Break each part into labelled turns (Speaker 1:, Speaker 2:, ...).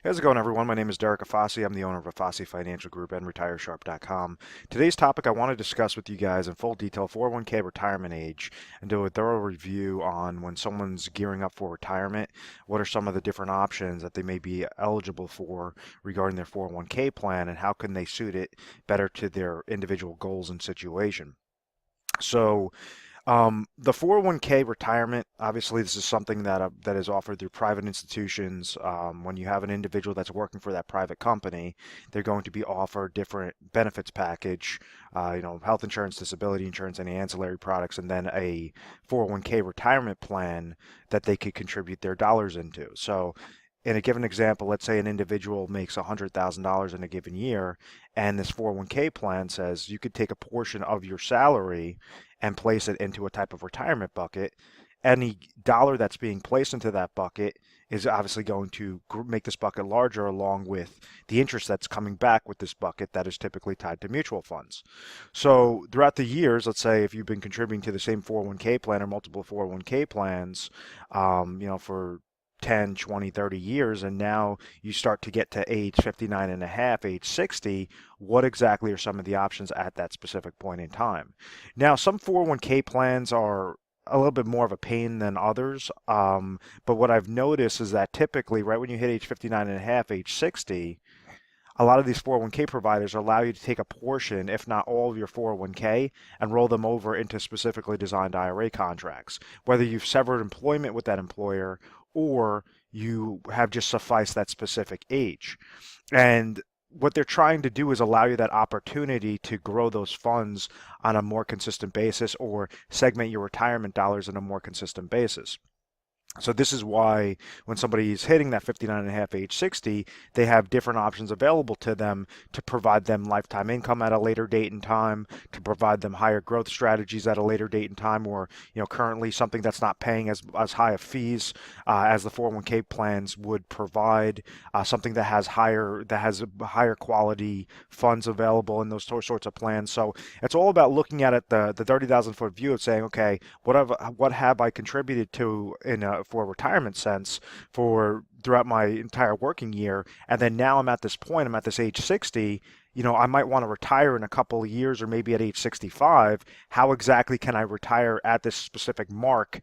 Speaker 1: How's it going, everyone? My name is Derek Afasi. I'm the owner of Afasi Financial Group and RetireSharp.com. Today's topic I want to discuss with you guys in full detail 401k retirement age and do a thorough review on when someone's gearing up for retirement, what are some of the different options that they may be eligible for regarding their 401k plan, and how can they suit it better to their individual goals and situation. So, the 401k retirement, obviously, this is something that is offered through private institutions. When you have an individual that's working for that private company, they're going to be offered different benefits package, health insurance, disability insurance, any ancillary products, and then a 401k retirement plan that they could contribute their dollars into. So, in a given example, let's say an individual makes $100,000 in a given year, and this 401k plan says you could take a portion of your salary and place it into a type of retirement bucket. Any dollar that's being placed into that bucket is obviously going to make this bucket larger, along with the interest that's coming back with this bucket that is typically tied to mutual funds. So throughout the years, let's say if you've been contributing to the same 401k plan or multiple 401k plans, for 10, 20, 30 years, and now you start to get to age 59 and a half, age 60, what exactly are some of the options at that specific point in time? Now, some 401k plans are a little bit more of a pain than others, but what I've noticed is that typically right when you hit age 59 and a half, age 60, a lot of these 401k providers allow you to take a portion, if not all of your 401k, and roll them over into specifically designed IRA contracts. Whether you've severed employment with that employer or you have just sufficed that specific age. And what they're trying to do is allow you that opportunity to grow those funds on a more consistent basis or segment your retirement dollars on a more consistent basis. So this is why when somebody is hitting that 59 and a half, age 60, they have different options available to them to provide them lifetime income at a later date and time, to provide them higher growth strategies at a later date and time, or currently something that's not paying as high of fees as the 401k plans would provide, something that has higher quality funds available in those sorts of plans. So it's all about looking at it the 30,000-foot view of saying, okay, what have I contributed to for a retirement sense for throughout my entire working year, and then now I'm at this point, I'm at this age 60. I might want to retire in a couple of years or maybe at age 65. How exactly can I retire at this specific mark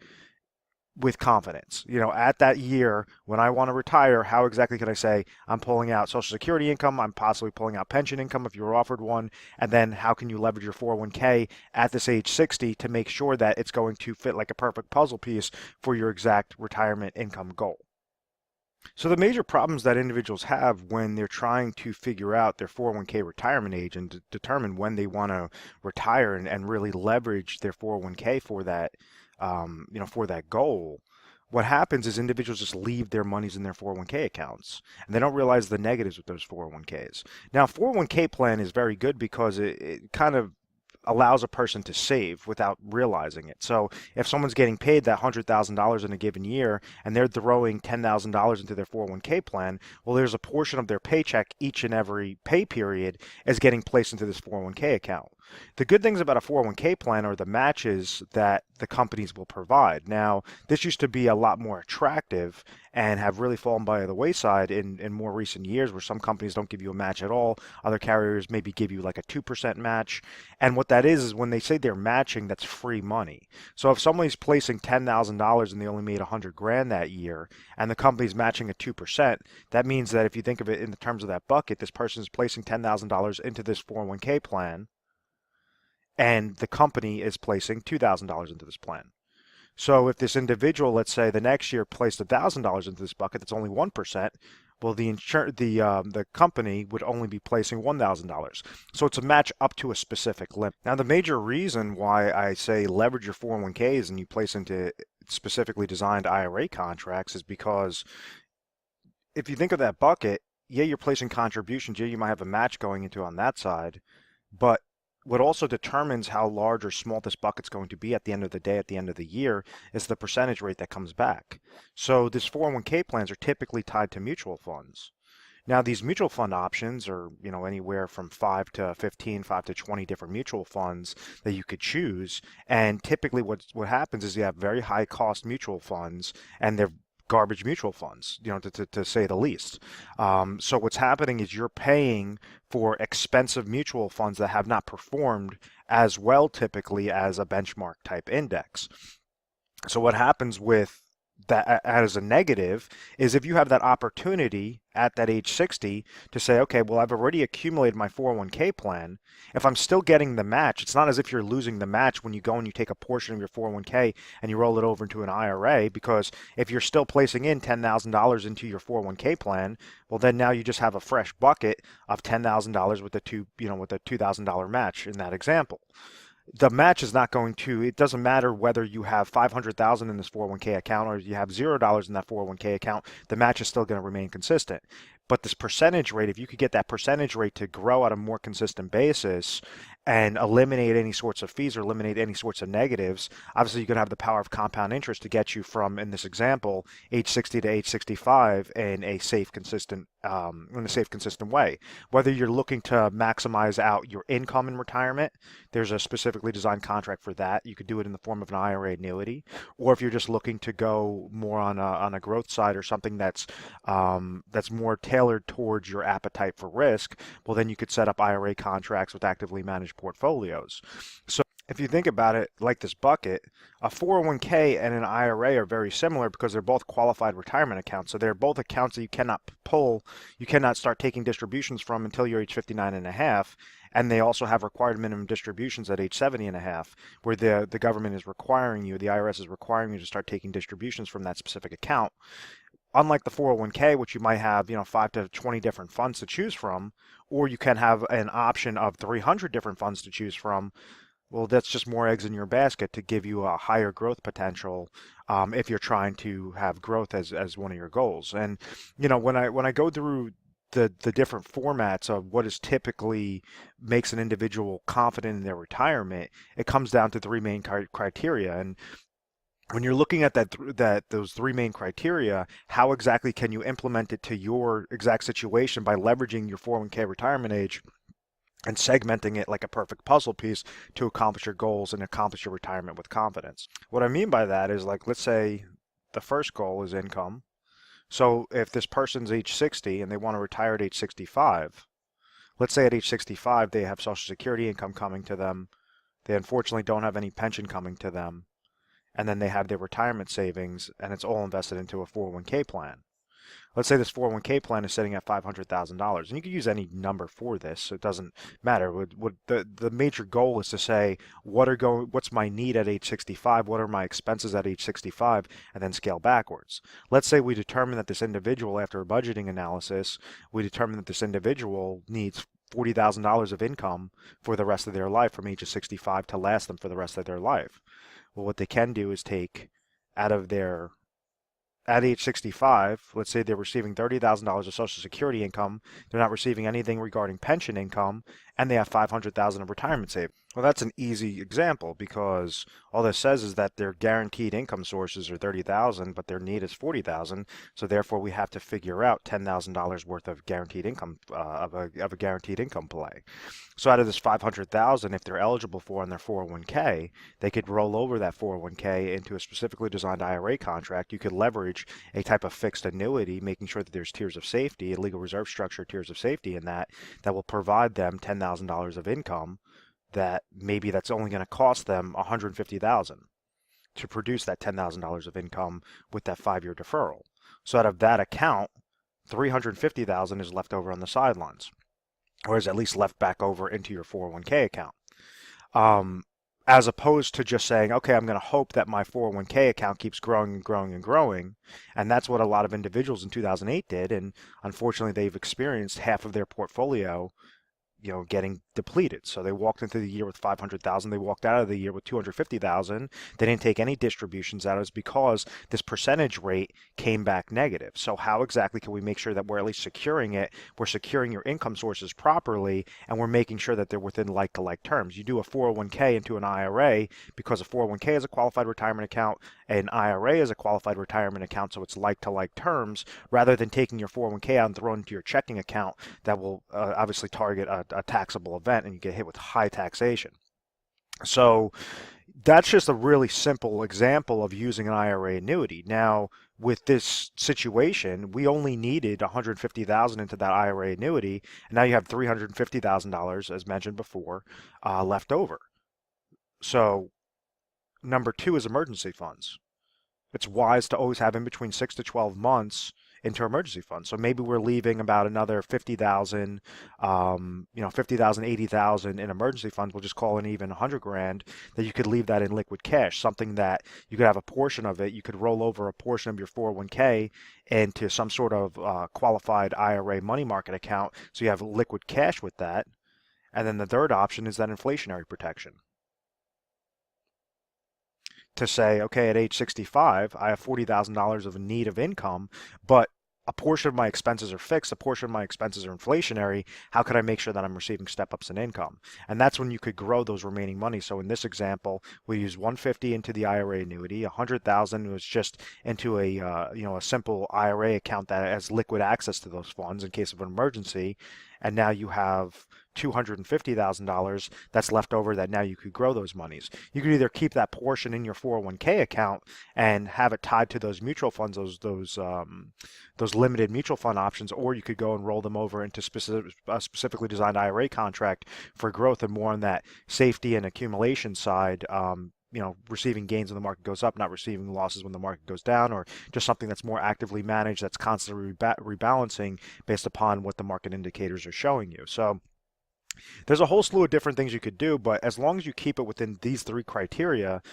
Speaker 1: with confidence? At that year when I want to retire, how exactly can I say I'm pulling out Social Security income, I'm possibly pulling out pension income if you were offered one, and then how can you leverage your 401k at this age 60 to make sure that it's going to fit like a perfect puzzle piece for your exact retirement income goal? So the major problems that individuals have when they're trying to figure out their 401k retirement age and determine when they want to retire and really leverage their 401k for that goal, what happens is individuals just leave their monies in their 401k accounts, and they don't realize the negatives with those 401ks. Now, 401k plan is very good because it kind of allows a person to save without realizing it. So if someone's getting paid that $100,000 in a given year and they're throwing $10,000 into their 401k plan, well, there's a portion of their paycheck each and every pay period is getting placed into this 401k account. The good things about a 401k plan are the matches that the companies will provide. Now, this used to be a lot more attractive and have really fallen by the wayside in more recent years, where some companies don't give you a match at all. Other carriers maybe give you like a 2% match. And what that is when they say they're matching, that's free money. So if somebody's placing $10,000 and they only made 100 grand that year, and the company's matching at 2%, that means that if you think of it in the terms of that bucket, this person is placing $10,000 into this 401k plan, and the company is placing $2,000 into this plan. So if this individual, let's say the next year, placed $1,000 into this bucket, that's only 1%. Well, the company would only be placing $1,000. So it's a match up to a specific limit. Now, the major reason why I say leverage your 401ks and you place into specifically designed IRA contracts is because if you think of that bucket, yeah, you're placing contributions. Yeah, you might have a match going into on that side, but what also determines how large or small this bucket's going to be at the end of the day, at the end of the year, is the percentage rate that comes back. So these 401k plans are typically tied to mutual funds. Now, these mutual fund options are, anywhere from 5 to 15, 5 to 20 different mutual funds that you could choose. And typically what happens is you have very high cost mutual funds, and they're garbage mutual funds, to say the least. So what's happening is you're paying for expensive mutual funds that have not performed as well typically as a benchmark type index. So what happens with that as a negative is if you have that opportunity at that age 60 to say, okay, well, I've already accumulated my 401k plan. If I'm still getting the match, it's not as if you're losing the match when you go and you take a portion of your 401k and you roll it over into an IRA, because if you're still placing in $10,000 into your 401k plan, well, then now you just have a fresh bucket of $10,000 with with a $2,000 match in that example. The match is not going to, it doesn't matter whether you have 500,000 in this 401k account or you have $0 in that 401k account, the match is still going to remain consistent. But this percentage rate, if you could get that percentage rate to grow at a more consistent basis and eliminate any sorts of fees or eliminate any sorts of negatives, obviously you could have the power of compound interest to get you from, in this example, age 60 to age 65 in a safe, consistent way. Whether you're looking to maximize out your income in retirement, there's a specifically designed contract for that. You could do it in the form of an IRA annuity, or if you're just looking to go more on a growth side or something that's more tailored towards your appetite for risk, well, then you could set up IRA contracts with actively managed portfolios. So if you think about it like this bucket, a 401k and an IRA are very similar because they're both qualified retirement accounts. So they're both accounts that you cannot pull, you cannot start taking distributions from until you're age 59 and a half. And they also have required minimum distributions at age 70 and a half, where the government is requiring you, the IRS is requiring you to start taking distributions from that specific account. Unlike the 401k, which you might have, 5 to 20 different funds to choose from, or you can have an option of 300 different funds to choose from. Well, that's just more eggs in your basket to give you a higher growth potential if you're trying to have growth as one of your goals. And when I go through the different formats of what is typically makes an individual confident in their retirement, it comes down to three main criteria. And when you're looking at those three main criteria, how exactly can you implement it to your exact situation by leveraging your 401k retirement age and segmenting it like a perfect puzzle piece to accomplish your goals and accomplish your retirement with confidence? What I mean by that is, like, let's say the first goal is income. So if this person's age 60 and they want to retire at age 65, let's say at age 65 they have Social Security income coming to them, they unfortunately don't have any pension coming to them, and then they have their retirement savings and it's all invested into a 401k plan. Let's say this 401k plan is sitting at $500,000, and you can use any number for this. It doesn't matter. The major goal is to say what's my need at age 65, what are my expenses at age 65, and then scale backwards. Let's say we determine that this individual, after a budgeting analysis, we determine that this individual needs $40,000 of income for the rest of their life from age of 65 to last them for the rest of their life. Well, what they can do is take out of their at age 65, let's say they're receiving $30,000 of Social Security income, they're not receiving anything regarding pension income, and they have $500,000 of retirement saved. Well, that's an easy example because all this says is that their guaranteed income sources are $30,000, but their need is $40,000. So therefore, we have to figure out $10,000 worth of guaranteed income of a guaranteed income play. So out of this $500,000, if they're eligible for on their 401k, they could roll over that 401k into a specifically designed IRA contract. You could leverage a type of fixed annuity, making sure that there's tiers of safety, a legal reserve structure, tiers of safety in that will provide them $10,000 of income that maybe that's only going to cost them $150,000 to produce that $10,000 of income with that 5-year deferral. So out of that account, $350,000 is left over on the sidelines, or is at least left back over into your 401k account. As opposed to just saying, okay, I'm going to hope that my 401k account keeps growing and growing and growing. And that's what a lot of individuals in 2008 did. And unfortunately, they've experienced half of their portfolio getting depleted. So they walked into the year with 500,000. They walked out of the year with 250,000. They didn't take any distributions out. It was because this percentage rate came back negative. So how exactly can we make sure that we're at least securing it? We're securing your income sources properly, and we're making sure that they're within like-to-like terms. You do a 401k into an IRA because a 401k is a qualified retirement account, an IRA is a qualified retirement account, so it's like-to-like terms, rather than taking your 401k out and throwing it into your checking account that will obviously target a taxable event and you get hit with high taxation. So that's just a really simple example of using an IRA annuity. Now, with this situation, we only needed 150,000 into that IRA annuity, and now you have $350,000, as mentioned before, left over. So number two is emergency funds. It's wise to always have in between 6 to 12 months into emergency funds. So maybe we're leaving about another 50,000, 50,000, 80,000 in emergency funds. We'll just call it even 100 grand that you could leave that in liquid cash, something that you could have a portion of it. You could roll over a portion of your 401k into some sort of qualified IRA money market account. So you have liquid cash with that. And then the third option is that inflationary protection, to say, okay, at age 65, I have $40,000 of need of income, but a portion of my expenses are fixed, a portion of my expenses are inflationary. How could I make sure that I'm receiving step-ups in income? And that's when you could grow those remaining money. So in this example, we use 150 into the IRA annuity, 100,000 was just into a simple IRA account that has liquid access to those funds in case of an emergency. And now you have $250,000 that's left over that now you could grow those monies. You could either keep that portion in your 401k account and have it tied to those mutual funds, those limited mutual fund options, or you could go and roll them over into specifically designed IRA contract for growth and more on that safety and accumulation side. Receiving gains when the market goes up, not receiving losses when the market goes down, or just something that's more actively managed, that's constantly rebalancing based upon what the market indicators are showing you. So there's a whole slew of different things you could do, but as long as you keep it within these three criteria,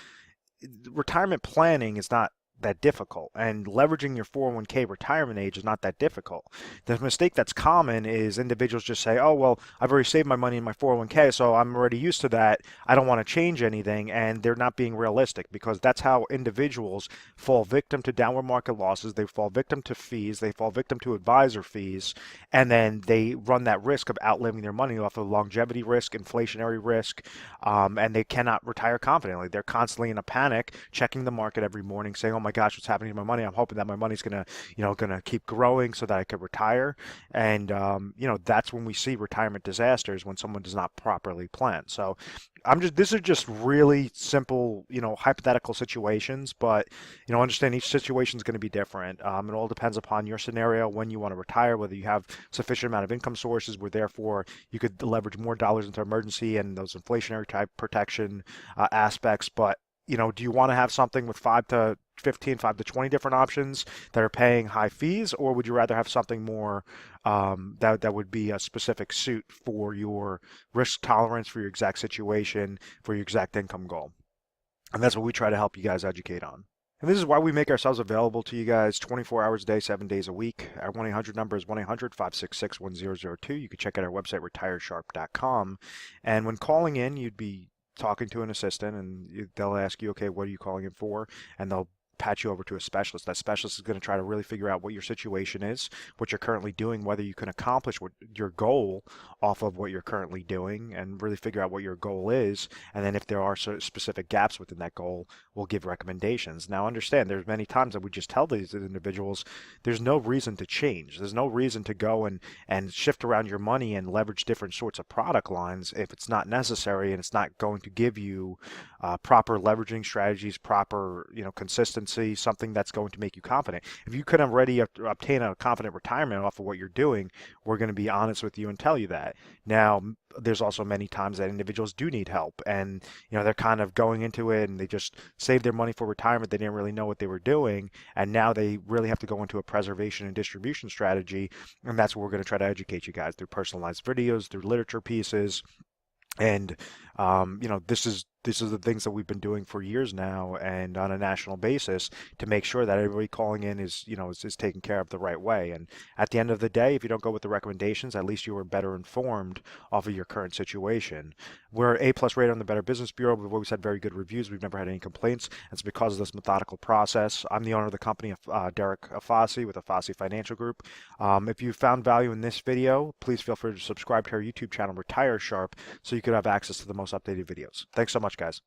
Speaker 1: retirement planning is not that difficult, and leveraging your 401k retirement age is not that difficult. The mistake that's common is individuals just say, oh, well, I've already saved my money in my 401k, so I'm already used to that. I don't want to change anything, and they're not being realistic, because that's how individuals fall victim to downward market losses. They fall victim to fees. They fall victim to advisor fees, and then they run that risk of outliving their money off of longevity risk, inflationary risk, and they cannot retire confidently. They're constantly in a panic, checking the market every morning, saying, oh my gosh, what's happening to my money? I'm hoping that my money's gonna keep growing so that I could retire. And that's when we see retirement disasters, when someone does not properly plan. So these are just really simple, hypothetical situations, but understand each situation is going to be different. It all depends upon your scenario, when you want to retire, whether you have sufficient amount of income sources where therefore you could leverage more dollars into emergency and those inflationary type protection aspects. But do you want to have something with 5 to 15, 5 to 20 different options that are paying high fees, or would you rather have something more that would be a specific suit for your risk tolerance, for your exact situation, for your exact income goal? And that's what we try to help you guys educate on. And this is why we make ourselves available to you guys 24 hours a day, 7 days a week. Our 1-800 number is 1-800-566-1002. You can check out our website, retiresharp.com. And when calling in, you'd be talking to an assistant, and they'll ask you, okay, what are you calling in for? And they'll patch you over to a specialist. That specialist is going to try to really figure out what your situation is, what you're currently doing, whether you can accomplish what your goal off of what you're currently doing, and really figure out what your goal is. And then if there are specific gaps within that goal, we'll give recommendations. Now understand, there's many times that we just tell these individuals there's no reason to change. There's no reason to go and shift around your money and leverage different sorts of product lines if it's not necessary and it's not going to give you proper leveraging strategies, proper consistency, something that's going to make you confident. If you could already obtain a confident retirement off of what you're doing, we're going to be honest with you and tell you that. Now, there's also many times that individuals do need help, and they're kind of going into it and they just saved their money for retirement. They didn't really know what they were doing, and now they really have to go into a preservation and distribution strategy, and that's what we're going to try to educate you guys through personalized videos, through literature pieces. And this is the things that we've been doing for years now, and on a national basis, to make sure that everybody calling in is taken care of the right way. And at the end of the day, if you don't go with the recommendations, at least you were better informed off of your current situation. We're A+ rated on the Better Business Bureau. We've always had very good reviews. We've never had any complaints. It's because of this methodical process. I'm the owner of the company, Derek Afasi, with Afasi Financial Group. If you found value in this video, please feel free to subscribe to our YouTube channel, Retire Sharp, so you could have access to the most updated videos. Thanks so much, guys.